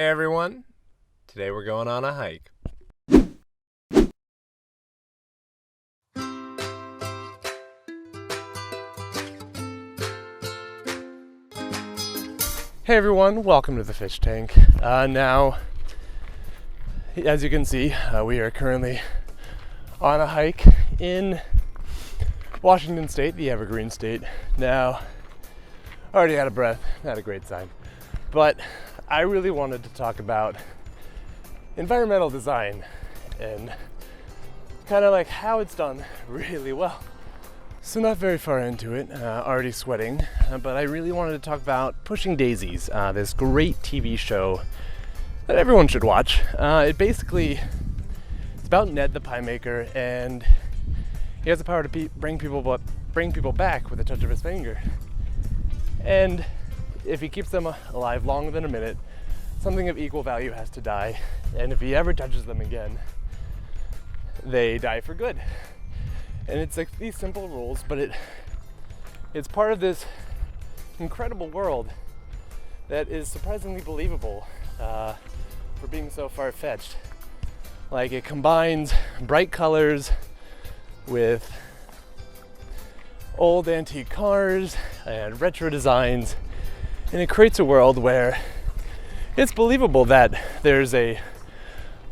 Hey everyone, today we're going on a hike. Hey everyone, welcome to the fish tank. Now, as you can see, we are currently on a hike in Washington State, the Evergreen State. Now, already out of breath, not a great sign. But I really wanted to talk about environmental design and kind of like how it's done really well. So not very far into it, already sweating, but I really wanted to talk about Pushing Daisies, this great TV show that everyone should watch. It's about Ned the pie maker, and he has the power to bring people back with a touch of his finger. And if he keeps them alive longer than a minute, something of equal value has to die. And if he ever touches them again, they die for good. And it's like these simple rules, but it's part of this incredible world that is surprisingly believable for being so far-fetched. Like, it combines bright colors with old antique cars and retro designs, and it creates a world where it's believable that there's a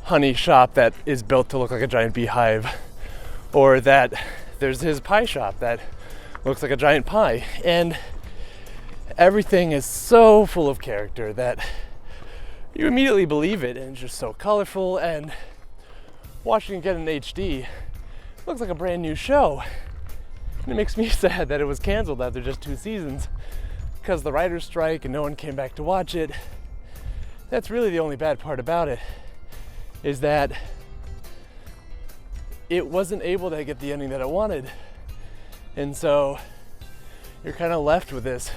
honey shop that is built to look like a giant beehive, or that there's his pie shop that looks like a giant pie. And everything is so full of character that you immediately believe it, and it's just so colorful. And watching it again in HD, it looks like a brand new show. And it makes me sad that it was canceled after just 2 seasons because the writers' strike and no one came back to watch it. That's really the only bad part about it, is that it wasn't able to get the ending that it wanted. And so you're kind of left with this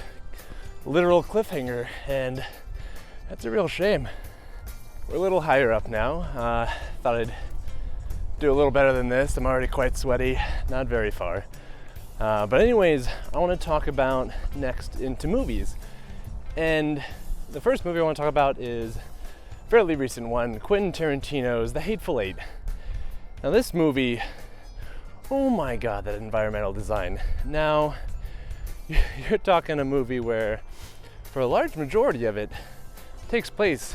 literal cliffhanger, and that's a real shame. We're a little higher up now. Thought I'd do a little better than this. I'm already quite sweaty, not very far. But anyways, I want to talk about next into movies. And the first movie I want to talk about is a fairly recent one, Quentin Tarantino's The Hateful Eight. Now this movie, oh my god, that environmental design. Now, you're talking a movie where, for a large majority of it, takes place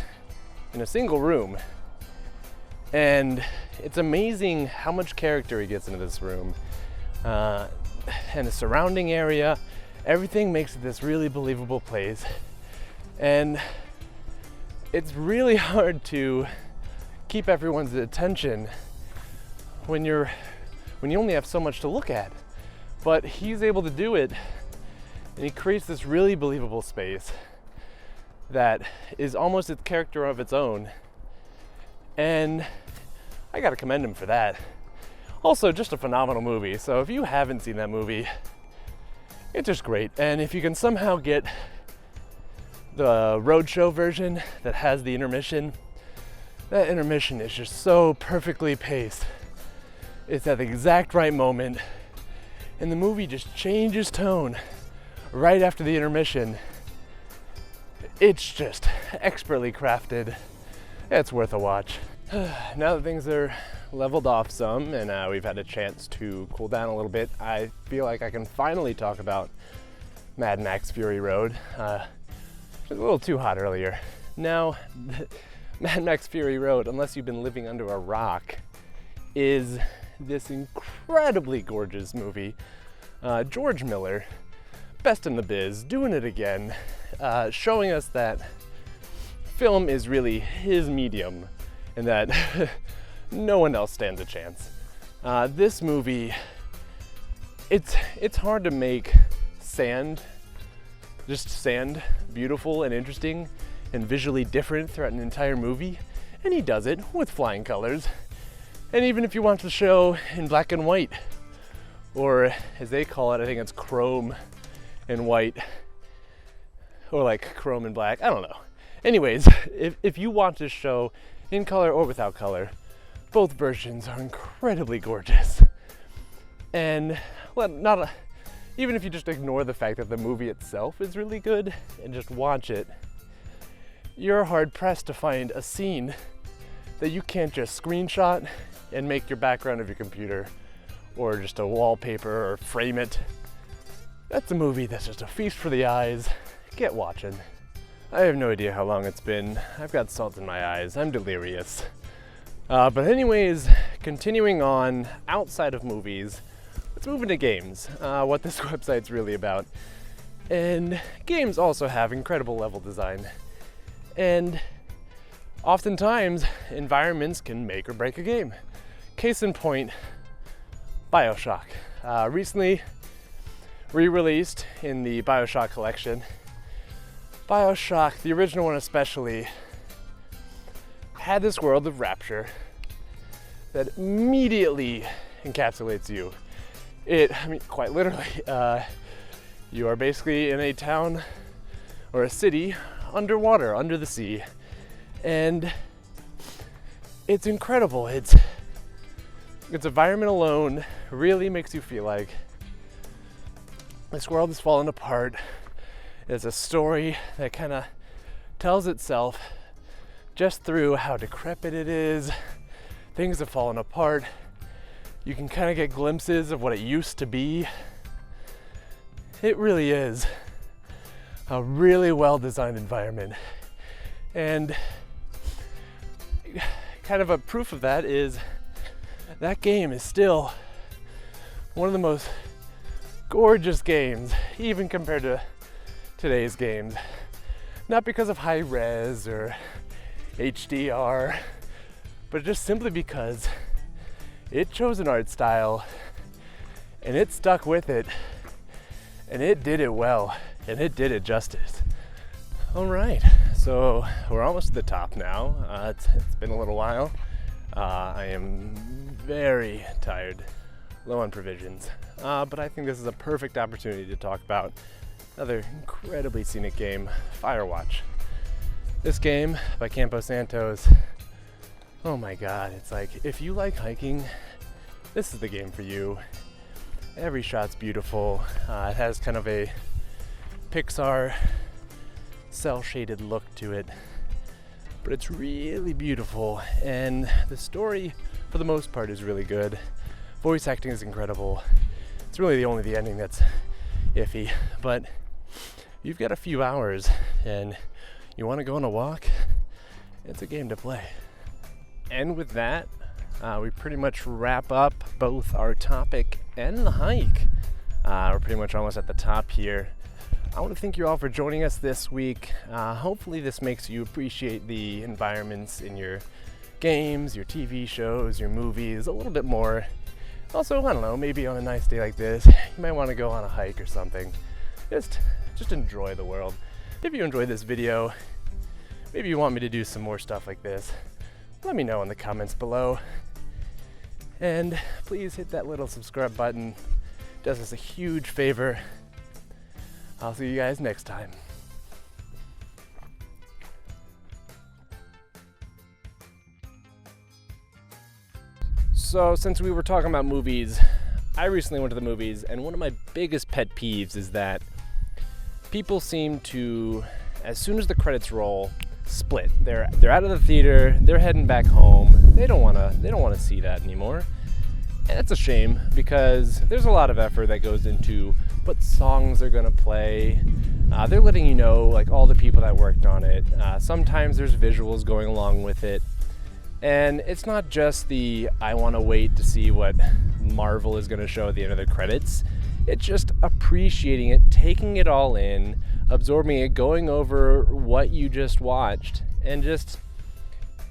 in a single room. And it's amazing how much character he gets into this room. And the surrounding area, everything makes it this really believable place. And it's really hard to keep everyone's attention when you only have so much to look at. But he's able to do it, and he creates this really believable space that is almost a character of its own. And I gotta commend him for that. Also, just a phenomenal movie. So if you haven't seen that movie, it's just great. And if you can somehow get the roadshow version that has the intermission, that intermission is just so perfectly paced. It's at the exact right moment, and the movie just changes tone right after the intermission. It's just expertly crafted. It's worth a watch. Now that things are leveled off some and we've had a chance to cool down a little bit, I feel like I can finally talk about Mad Max Fury Road. It was a little too hot earlier. Now, Mad Max Fury Road, unless you've been living under a rock, is this incredibly gorgeous movie. George Miller, best in the biz, doing it again, showing us that film is really his medium and that no one else stands a chance. This movie, it's hard to make sand beautiful and interesting and visually different throughout an entire movie, and he does it with flying colors. And even if you want the show in black and white, or as they call it, I think it's chrome and white, or like chrome and black, I don't know. Anyways, if you want this show in color or without color, both versions are incredibly gorgeous. And well, even if you just ignore the fact that the movie itself is really good and just watch it, you're hard pressed to find a scene that you can't just screenshot and make your background of your computer or just a wallpaper or frame it. That's a movie that's just a feast for the eyes. Get watching. I have no idea how long it's been. I've got salt in my eyes. I'm delirious. But anyways, continuing on outside of movies, let's move into games, what this website's really about. And games also have incredible level design. And oftentimes, environments can make or break a game. Case in point, Bioshock. Recently re-released in the Bioshock collection. Bioshock, the original one especially, had this world of rapture that immediately encapsulates you. Quite literally, you are basically in a town or a city underwater, under the sea, and it's incredible. Its environment alone really makes you feel like this world is falling apart. It's a story that kind of tells itself just through how decrepit it is. Things have fallen apart. You can kind of get glimpses of what it used to be. It really is a really well-designed environment. And kind of a proof of that is that game is still one of the most gorgeous games, even compared to today's games. Not because of high res or HDR, but just simply because it chose an art style and it stuck with it and it did it well and it did it justice. All right, so we're almost to the top now. It's been a little while. I am very tired, low on provisions, but I think this is a perfect opportunity to talk about another incredibly scenic game, Firewatch. This game by Campo Santos, oh my god, it's like, if you like hiking, this is the game for you. Every shot's beautiful. It has kind of a Pixar cel-shaded look to it, but it's really beautiful, and the story for the most part is really good. Voice acting is incredible. It's really only the ending that's iffy, but you've got a few hours and you want to go on a walk, it's a game to play. And with that, we pretty much wrap up both our topic and the hike. We're pretty much almost at the top here. I want to thank you all for joining us this week. Hopefully this makes you appreciate the environments in your games, your TV shows, your movies a little bit more. Also, I don't know, maybe on a nice day like this, you might want to go on a hike or something. Just enjoy the world. If you enjoyed this video, maybe you want me to do some more stuff like this, let me know in the comments below. And please hit that little subscribe button. It does us a huge favor. I'll see you guys next time. So since we were talking about movies, I recently went to the movies, and one of my biggest pet peeves is that people seem to, as soon as the credits roll, split. They're out of the theater, they're heading back home. They don't want to see that anymore. And it's a shame, because there's a lot of effort that goes into what songs they're gonna play. They're letting you know, like, all the people that worked on it. Sometimes there's visuals going along with it. And it's not just the, I want to wait to see what Marvel is going to show at the end of the credits. It's just appreciating it, taking it all in, absorbing it, going over what you just watched, and just,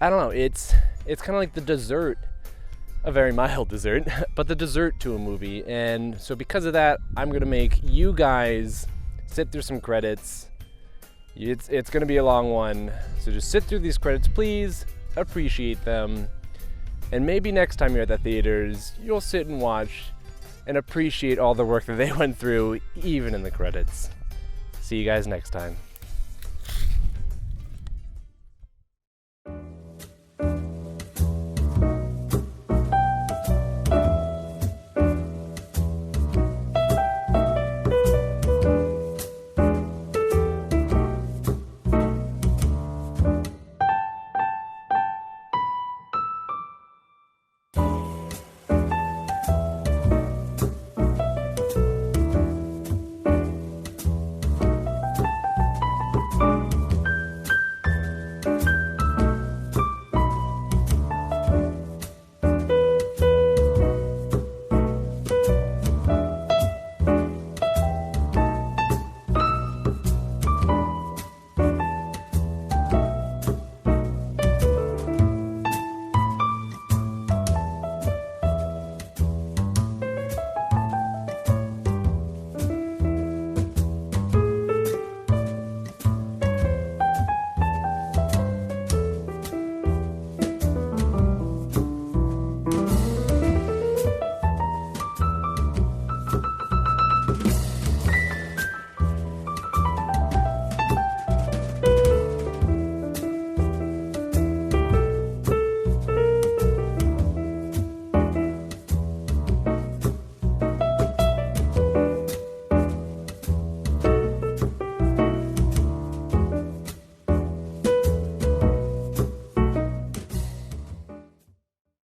I don't know, it's kind of like the dessert, a very mild dessert, but the dessert to a movie. And so because of that, I'm going to make you guys sit through some credits. It's going to be a long one, so just sit through these credits, please. Appreciate them, and maybe next time you're at the theaters, you'll sit and watch and appreciate all the work that they went through, even in the credits. See you guys next time.